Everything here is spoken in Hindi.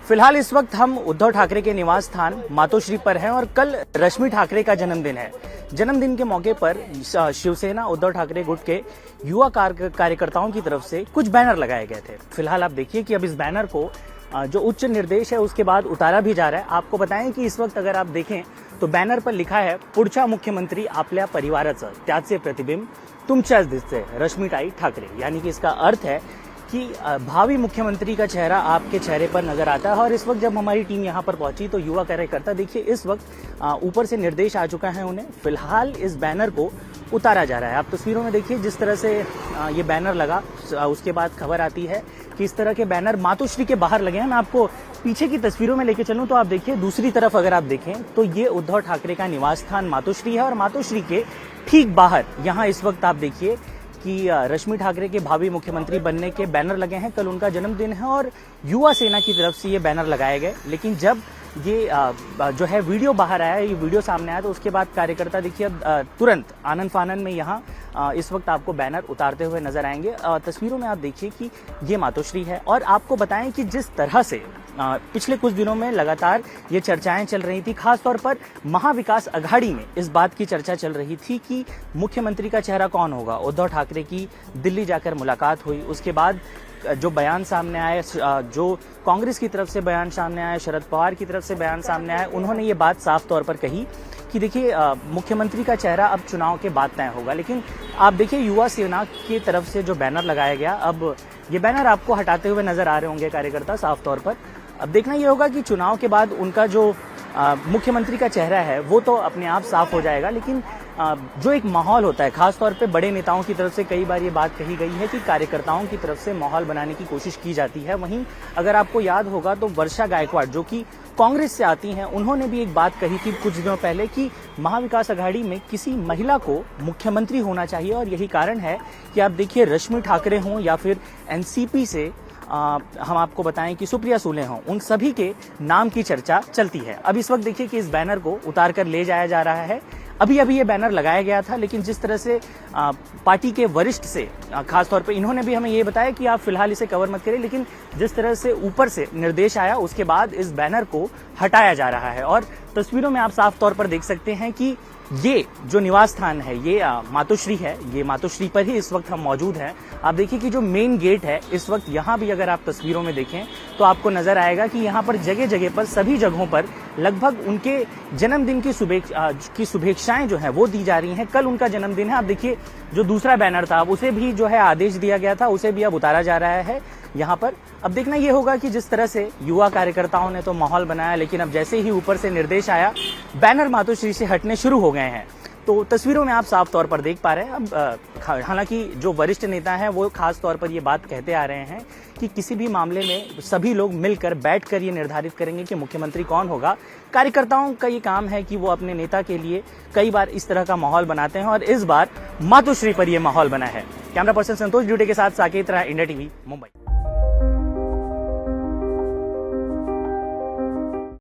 फिलहाल इस वक्त हम उद्धव ठाकरे के निवास स्थान मातोश्री पर हैं और कल रश्मि ठाकरे का जन्मदिन है। जन्मदिन के मौके पर शिवसेना उद्धव ठाकरे गुट के युवा कार्यकर्ताओं की तरफ से कुछ बैनर लगाए गए थे। फिलहाल आप देखिए कि अब इस बैनर को जो उच्च निर्देश है उसके बाद उतारा भी जा रहा है। आपको बताएं कि इस वक्त अगर आप देखें तो बैनर पर लिखा है, पुढच्या मुख्यमंत्री आपल्या परिवाराचं, त्याचे प्रतिबिंब तुमच्याच दिसते, रश्मिताई ठाकरे। यानी कि इसका अर्थ है कि भावी मुख्यमंत्री का चेहरा आपके चेहरे पर नजर आता है। और इस वक्त जब हमारी टीम यहां पर पहुंची तो युवा कार्यकर्ता देखिए इस वक्त ऊपर से निर्देश आ चुका है उन्हें। फिलहाल इस बैनर को उतारा जा रहा है। आप तस्वीरों में देखिए जिस तरह से ये बैनर लगा, उसके बाद खबर आती है कि इस तरह के बैनर मातोश्री के बाहर लगे हैं। मैं आपको पीछे की तस्वीरों में लेके चलूं तो आप देखिए दूसरी तरफ अगर आप देखें तो ये उद्धव ठाकरे का निवास स्थान मातोश्री है और मातोश्री के ठीक बाहर यहाँ इस वक्त आप देखिए कि रश्मि ठाकरे के भावी मुख्यमंत्री बनने के बैनर लगे हैं। कल उनका जन्मदिन है और युवा सेना की तरफ से ये बैनर लगाए गए। लेकिन जब ये जो है वीडियो बाहर आया, ये वीडियो सामने आया तो उसके बाद कार्यकर्ता देखिए अब तुरंत आनन फानन में यहाँ इस वक्त आपको बैनर उतारते हुए नजर आएंगे। तस्वीरों में आप देखिए कि ये मातोश्री है और आपको बताएं कि जिस तरह से पिछले कुछ दिनों में लगातार ये चर्चाएं चल रही थी, खासतौर पर महाविकास अघाड़ी में इस बात की चर्चा चल रही थी कि मुख्यमंत्री का चेहरा कौन होगा। उद्धव ठाकरे की दिल्ली जाकर मुलाकात हुई, उसके बाद जो बयान सामने आए, जो कांग्रेस की तरफ से बयान सामने आया, शरद पवार की तरफ से बयान सामने आया, उन्होंने ये बात साफ तौर पर कही कि देखिए मुख्यमंत्री का चेहरा अब चुनाव के बाद तय होगा। लेकिन आप देखिए युवा सेना की तरफ से जो बैनर लगाया गया, अब ये बैनर आपको हटाते हुए नजर आ रहे होंगे कार्यकर्ता साफ तौर पर। अब देखना ये होगा कि चुनाव के बाद उनका जो मुख्यमंत्री का चेहरा है वो तो अपने आप साफ हो जाएगा। लेकिन जो एक माहौल होता है, खासतौर पे बड़े नेताओं की तरफ से कई बार ये बात कही गई है कि कार्यकर्ताओं की तरफ से माहौल बनाने की कोशिश की जाती है। वहीं अगर आपको याद होगा तो वर्षा गायकवाड़ जो कि कांग्रेस से आती हैं, उन्होंने भी एक बात कही थी कुछ दिनों पहले कि महाविकास अघाड़ी में किसी महिला को मुख्यमंत्री होना चाहिए। और यही कारण है कि आप देखिए रश्मि ठाकरे हों या फिर एनसीपी से हम आपको बताएं कि सुप्रिया सुले हों, उन सभी के नाम की चर्चा चलती है। अब इस वक्त देखिए कि इस बैनर को उतार कर ले जाया जा रहा है। अभी ये बैनर लगाया गया था, लेकिन जिस तरह से पार्टी के वरिष्ठ से खासतौर पे इन्होंने भी हमें ये बताया कि आप फिलहाल इसे कवर मत करें, लेकिन जिस तरह से ऊपर से निर्देश आया उसके बाद इस बैनर को हटाया जा रहा है। और तस्वीरों में आप साफ तौर पर देख सकते हैं कि ये जो निवास स्थान है ये मातोश्री है। ये मातोश्री पर ही इस वक्त हम मौजूद हैं। आप देखिए कि जो मेन गेट है इस वक्त यहाँ भी अगर आप तस्वीरों में देखें तो आपको नजर आएगा कि यहाँ पर जगह जगह पर सभी जगहों पर लगभग उनके जन्मदिन की शुभेच्छाएं जो है वो दी जा रही हैं। कल उनका जन्मदिन है। आप देखिए जो दूसरा बैनर था उसे भी जो है आदेश दिया गया था, उसे भी अब उतारा जा रहा है यहाँ पर। अब देखना ये होगा कि जिस तरह से युवा कार्यकर्ताओं ने तो माहौल बनाया, लेकिन अब जैसे ही ऊपर से निर्देश आया बैनर मातोश्री से हटने शुरू हो गए हैं। तो तस्वीरों में आप साफ तौर पर देख पा रहे हैं। अब हालांकि जो वरिष्ठ नेता हैं वो खास तौर पर ये बात कहते आ रहे हैं कि किसी भी मामले में सभी लोग मिलकर बैठकर ये निर्धारित करेंगे कि मुख्यमंत्री कौन होगा। कार्यकर्ताओं का ये काम है कि वो अपने नेता के लिए कई बार इस तरह का माहौल बनाते हैं और इस बार मातोश्री पर यह माहौल बना है। कैमरा पर्सन संतोष ड्यूटे के साथ साकेत राय, इंडिया टीवी, मुंबई।